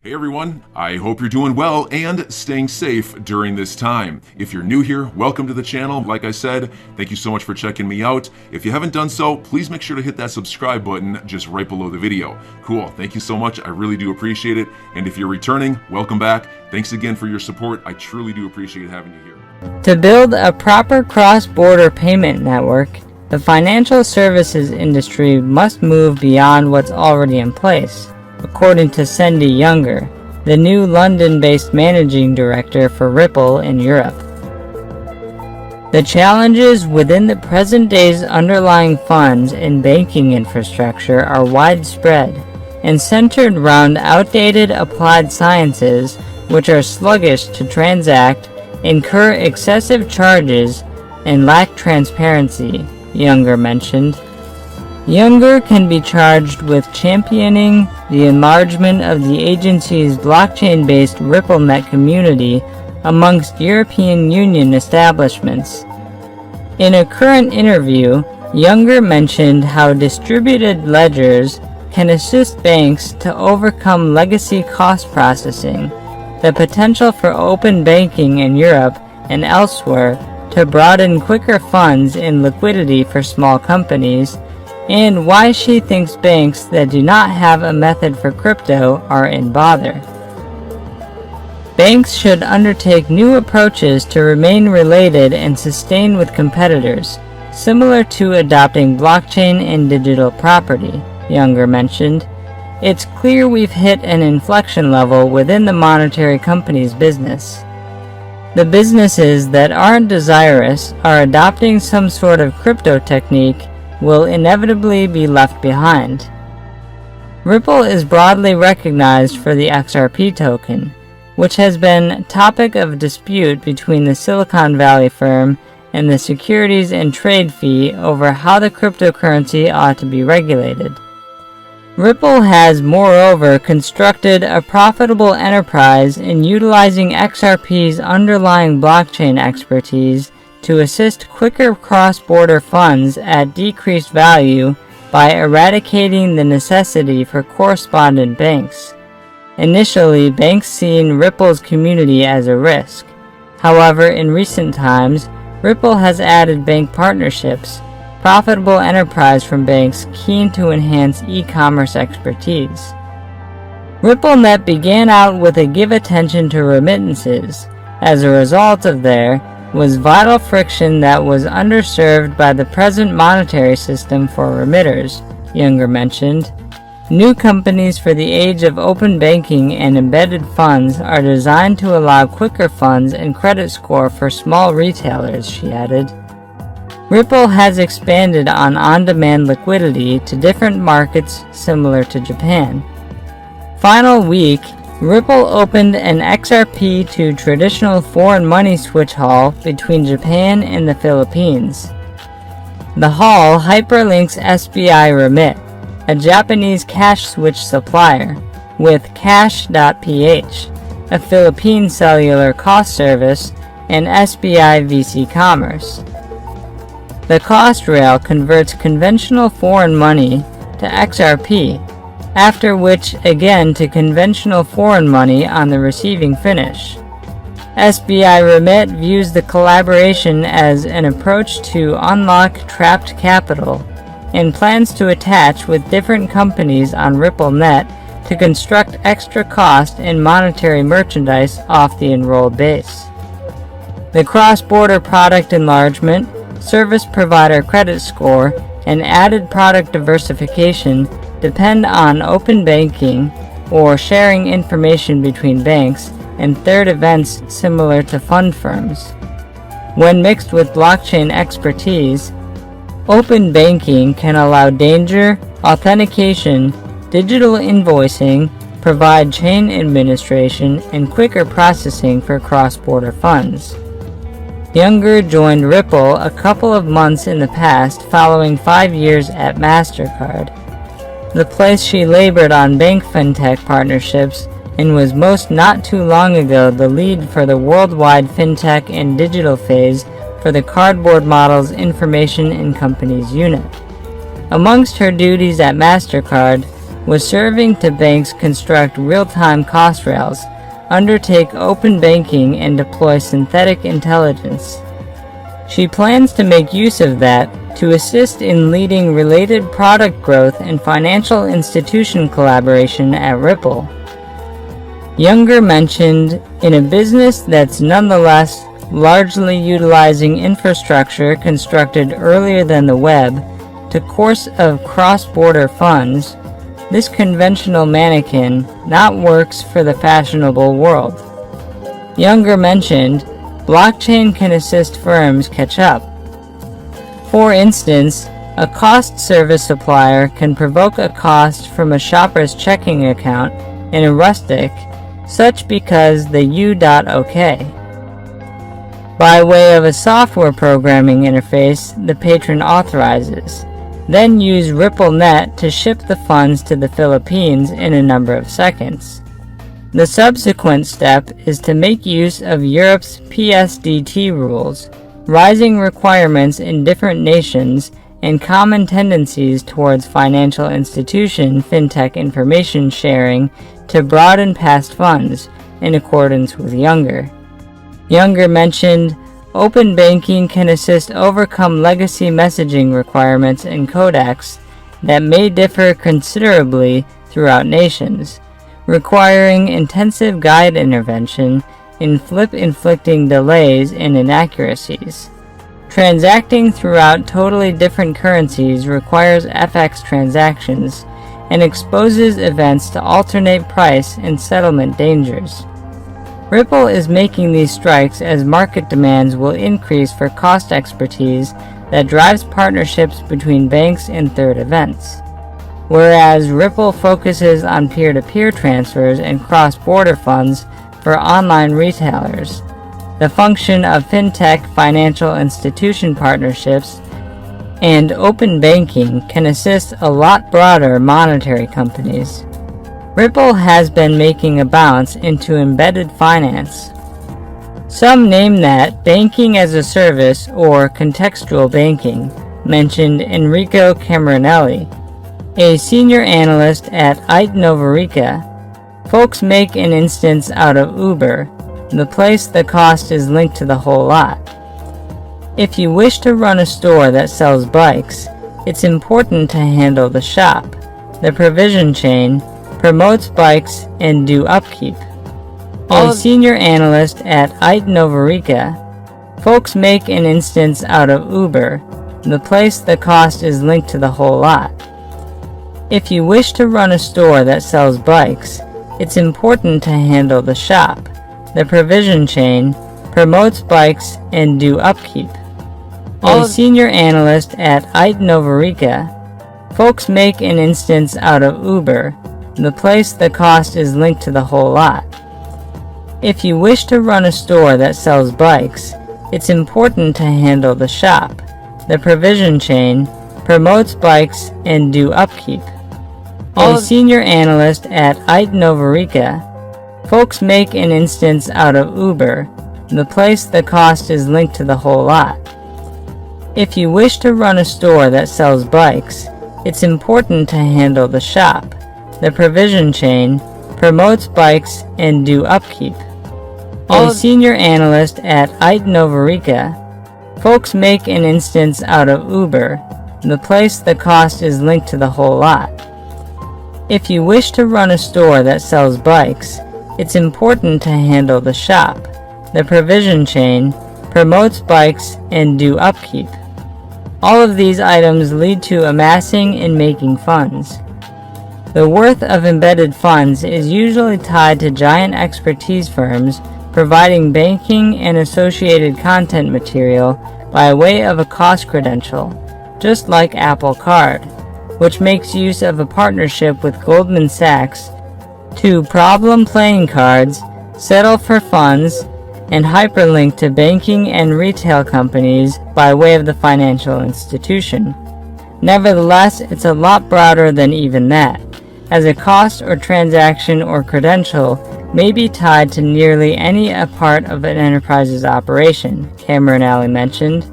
Hey everyone, I hope you're doing well and staying safe during this time. If you're new here, welcome to the channel. Like I said, thank you so much for checking me out. If you haven't done so, please make sure to hit that subscribe button just right below the video. Cool, thank you so much. I really do appreciate it. And if you're returning, welcome back. Thanks again for your support. I truly do appreciate having you here. To build a proper cross-border payment network, the financial services industry must move beyond what's already in place, according to Cindy Younger, the new London-based managing director for Ripple in Europe. The challenges within the present day's underlying funds and banking infrastructure are widespread and centered around outdated applied sciences which are sluggish to transact, incur excessive charges, and lack transparency, Younger mentioned. Younger can be charged with championing the enlargement of the agency's blockchain-based RippleNet community amongst European Union establishments. In a current interview, Younger mentioned how distributed ledgers can assist banks to overcome legacy cost processing, the potential for open banking in Europe and elsewhere to broaden quicker funds and liquidity for small companies, and why she thinks banks that do not have a method for crypto are in bother. Banks should undertake new approaches to remain related and sustain with competitors, similar to adopting blockchain and digital property, Younger mentioned. It's clear we've hit an inflection level within the monetary company's business. The businesses that aren't desirous are adopting some sort of crypto technique will inevitably be left behind. Ripple is broadly recognized for the XRP token, which has been topic of dispute between the Silicon Valley firm and the Securities and Trade Fee over how the cryptocurrency ought to be regulated. Ripple has moreover constructed a profitable enterprise in utilizing XRP's underlying blockchain expertise to assist quicker cross-border funds at decreased value by eradicating the necessity for correspondent banks. Initially, banks seen Ripple's community as a risk. However, in recent times, Ripple has added bank partnerships, profitable enterprise from banks keen to enhance e-commerce expertise. RippleNet began out with a give attention to remittances. As a result of there was vital friction that was underserved by the present monetary system for remitters, Younger mentioned. New companies for the age of open banking and embedded funds are designed to allow quicker funds and credit score for small retailers, she added. Ripple has expanded on-demand liquidity to different markets similar to Japan. Final week, Ripple opened an XRP to traditional foreign money switch hall between Japan and the Philippines. The hall hyperlinks SBI Remit, a Japanese cash switch supplier, with Cash.ph, a Philippine cellular cost service, and SBI VC Commerce. The cost rail converts conventional foreign money to XRP, after which again to conventional foreign money on the receiving finish. SBI Remit views the collaboration as an approach to unlock trapped capital and plans to attach with different companies on RippleNet to construct extra cost and monetary merchandise off the enrolled base. The cross-border product enlargement, service provider credit score, and added product diversification depend on open banking or sharing information between banks and third events similar to fund firms. When mixed with blockchain expertise, open banking can allow danger, authentication, digital invoicing, provide chain administration, and quicker processing for cross-border funds. Younger joined Ripple a couple of months in the past following 5 years at MasterCard, the place she labored on bank fintech partnerships and was most not too long ago the lead for the worldwide fintech and digital phase for the Cardboard Model's Information and Companies unit. Amongst her duties at MasterCard, was serving to banks construct real-time cost rails, undertake open banking, and deploy synthetic intelligence. She plans to make use of that to assist in leading related product growth and financial institution collaboration at Ripple. Younger mentioned, in a business that's nonetheless largely utilizing infrastructure constructed earlier than the web to course of cross-border funds, this conventional mannequin not works for the fashionable world. Younger mentioned, blockchain can assist firms catch up. For instance, a cost service supplier can provoke a cost from a shopper's checking account in a rustic, such because the U.OK. By way of a software programming interface the patron authorizes, then use RippleNet to ship the funds to the Philippines in a number of seconds. The subsequent step is to make use of Europe's PSDT rules, rising requirements in different nations, and common tendencies towards financial institution fintech information sharing to broaden past funds in accordance with Younger. Younger mentioned, open banking can assist overcome legacy messaging requirements and codecs that may differ considerably throughout nations, requiring intensive guide intervention in inflicting delays and inaccuracies. Transacting throughout totally different currencies requires FX transactions and exposes events to alternate price and settlement dangers. Ripple is making these strikes as market demands will increase for cost expertise that drives partnerships between banks and third events. Whereas Ripple focuses on peer-to-peer transfers and cross-border funds for online retailers, the function of fintech financial institution partnerships and open banking can assist a lot broader monetary companies. Ripple has been making a bounce into embedded finance. Some name that banking as a service or contextual banking, mentioned Enrico Cameronelli, a senior analyst at Novarica. Folks make an instance out of Uber, the place the cost is linked to the whole lot. If you wish to run a store that sells bikes, it's important to handle the shop, the provision chain, promotes bikes, and do upkeep. A senior analyst at Novarica. Folks make an instance out of Uber, the place the cost is linked to the whole lot. If you wish to run a store that sells bikes, it's important to handle the shop, the provision chain, promotes bikes, and do upkeep. A senior analyst at Novarica. Folks make an instance out of Uber, the place the cost is linked to the whole lot. If you wish to run a store that sells bikes, it's important to handle the shop, the provision chain, promotes bikes, and do upkeep. A senior analyst at Novarica. Folks make an instance out of Uber, the place the cost is linked to the whole lot. If you wish to run a store that sells bikes, it's important to handle the shop, the provision chain, promotes bikes, and do upkeep. A senior analyst at Novarica. Folks make an instance out of Uber, the place the cost is linked to the whole lot. If you wish to run a store that sells bikes, it's important to handle the shop, the provision chain, promotes bikes, and do upkeep. All of these items lead to amassing and making funds. The worth of embedded funds is usually tied to giant expertise firms providing banking and associated content material by way of a cost credential, just like Apple Card, which makes use of a partnership with Goldman Sachs to problem playing cards, settle for funds, and hyperlink to banking and retail companies by way of the financial institution. Nevertheless, it's a lot broader than even that, as a cost or transaction or credential may be tied to nearly any part of an enterprise's operation, Cameronelli mentioned.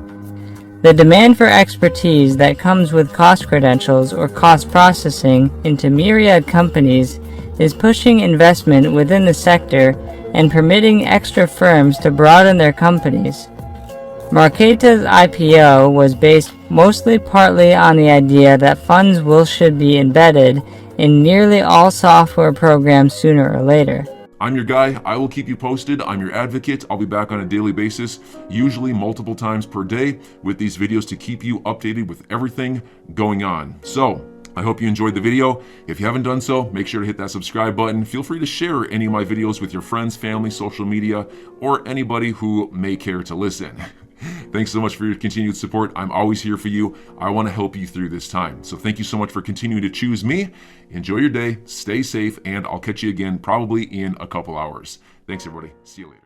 The demand for expertise that comes with cost credentials or cost processing into myriad companies is pushing investment within the sector and permitting extra firms to broaden their companies. Marqeta's IPO was based mostly partly on the idea that funds should be embedded in nearly all software programs sooner or later. I'm your guy. I will keep you posted. I'm your advocate. I'll be back on a daily basis, usually multiple times per day, with these videos to keep you updated with everything going on. So, I hope you enjoyed the video. If you haven't done so, make sure to hit that subscribe button. Feel free to share any of my videos with your friends, family, social media, or anybody who may care to listen. Thanks so much for your continued support. I'm always here for you. I want to help you through this time. So thank you so much for continuing to choose me. Enjoy your day, stay safe, and I'll catch you again probably in a couple hours. Thanks, everybody. See you later.